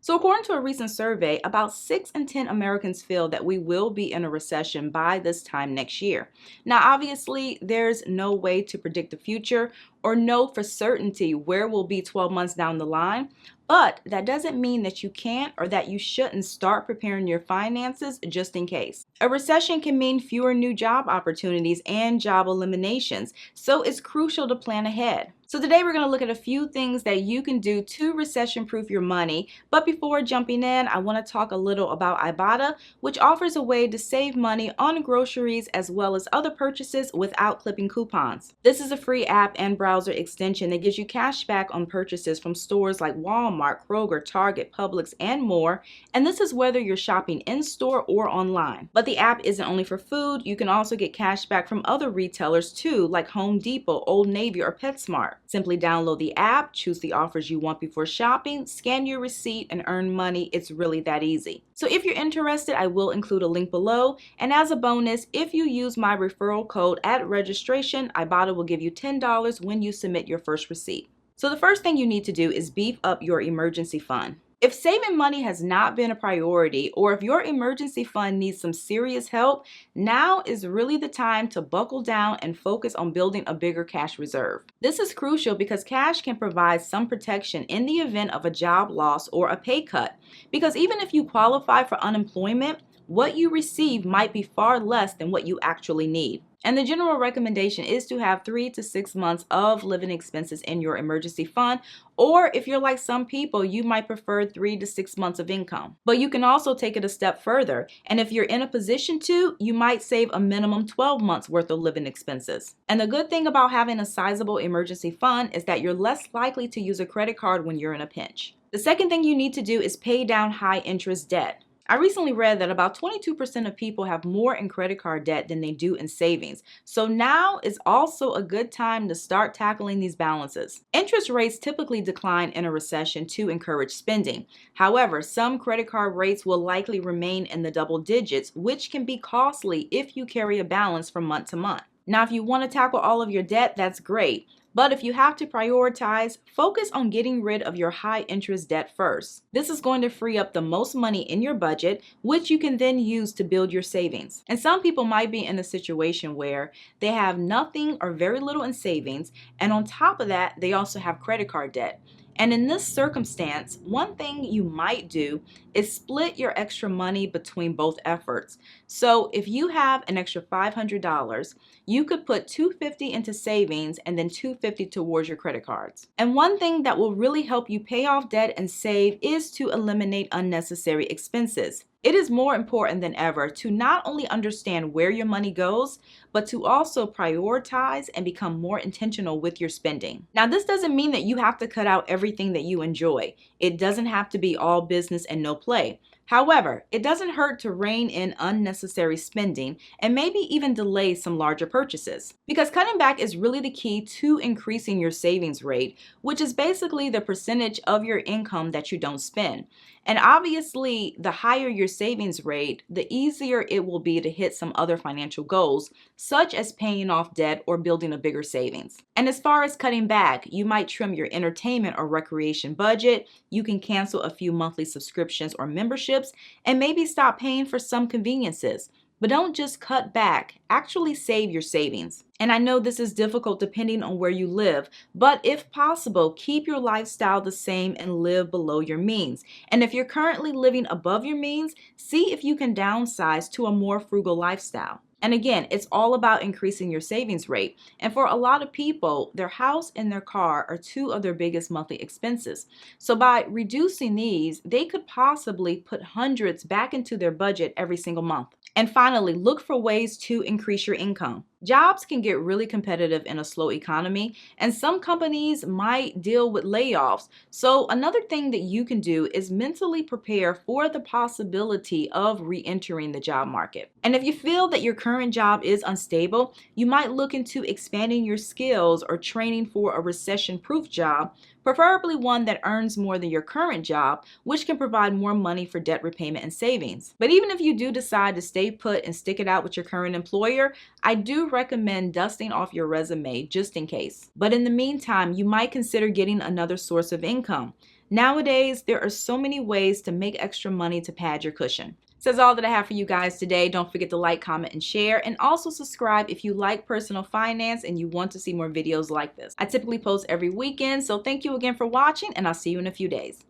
So, according to a recent survey, about 6 in 10 Americans feel that we will be in a recession by this time next year. Now, obviously, there's no way to predict the future or know for certainty where we'll be 12 months down the line, but that doesn't mean that you can't or that you shouldn't start preparing your finances just in case. A recession can mean fewer new job opportunities and job eliminations, so it's crucial to plan ahead. So today we're going to look at a few things that you can do to recession-proof your money. But before jumping in, I want to talk a little about Ibotta, which offers a way to save money on groceries as well as other purchases without clipping coupons. This is a free app and browser extension that gives you cash back on purchases from stores like Walmart, Kroger, Target, Publix, and more. And this is whether you're shopping in-store or online. But the app isn't only for food. You can also get cash back from other retailers too, like Home Depot, Old Navy, or PetSmart. Simply download the app, choose the offers you want before shopping, scan your receipt, and earn money. It's really that easy. So if you're interested, I will include a link below. And as a bonus, if you use my referral code at registration, Ibotta will give you $10 when you submit your first receipt. So the first thing you need to do is beef up your emergency fund. If saving money has not been a priority, or if your emergency fund needs some serious help, now is really the time to buckle down and focus on building a bigger cash reserve. This is crucial because cash can provide some protection in the event of a job loss or a pay cut. Because even if you qualify for unemployment, what you receive might be far less than what you actually need. And the general recommendation is to have 3 to 6 months of living expenses in your emergency fund, or if you're like some people, you might prefer 3 to 6 months of income. But you can also take it a step further, and if you're in a position to, you might save a minimum 12 months worth of living expenses. And the good thing about having a sizable emergency fund is that you're less likely to use a credit card when you're in a pinch. The second thing you need to do is pay down high interest debt. I recently read that about 22% of people have more in credit card debt than they do in savings. So now is also a good time to start tackling these balances. Interest rates typically decline in a recession to encourage spending. However, some credit card rates will likely remain in the double digits, which can be costly if you carry a balance from month to month. Now, if you want to tackle all of your debt, that's great. But if you have to prioritize, focus on getting rid of your high interest debt first. This is going to free up the most money in your budget, which you can then use to build your savings. And some people might be in a situation where they have nothing or very little in savings, and on top of that, they also have credit card debt. And in this circumstance, one thing you might do is split your extra money between both efforts. So if you have an extra $500, you could put $250 into savings and then $250 towards your credit cards. And one thing that will really help you pay off debt and save is to eliminate unnecessary expenses. It is more important than ever to not only understand where your money goes, but to also prioritize and become more intentional with your spending. Now, this doesn't mean that you have to cut out everything that you enjoy. It doesn't have to be all business and no play. However, it doesn't hurt to rein in unnecessary spending and maybe even delay some larger purchases. Because cutting back is really the key to increasing your savings rate, which is basically the percentage of your income that you don't spend. And obviously, the higher your savings rate, the easier it will be to hit some other financial goals, such as paying off debt or building a bigger savings. And as far as cutting back, you might trim your entertainment or recreation budget, you can cancel a few monthly subscriptions or memberships, and maybe stop paying for some conveniences. But don't just cut back, actually save your savings. And I know this is difficult depending on where you live, but if possible, keep your lifestyle the same and live below your means. And if you're currently living above your means, see if you can downsize to a more frugal lifestyle. And again, it's all about increasing your savings rate. And for a lot of people, their house and their car are two of their biggest monthly expenses. So by reducing these, they could possibly put hundreds back into their budget every single month. And finally, look for ways to increase your income. Jobs can get really competitive in a slow economy, and some companies might deal with layoffs. So another thing that you can do is mentally prepare for the possibility of re-entering the job market. And if you feel that your current job is unstable, you might look into expanding your skills or training for a recession-proof job, preferably one that earns more than your current job, which can provide more money for debt repayment and savings. But even if you do decide to stay put and stick it out with your current employer, I do recommend dusting off your resume just in case. But in the meantime, you might consider getting another source of income. Nowadays, there are so many ways to make extra money to pad your cushion. So that's all that I have for you guys today. Don't forget to like, comment, and share, and also subscribe if you like personal finance and you want to see more videos like this. I typically post every weekend, so thank you again for watching, and I'll see you in a few days.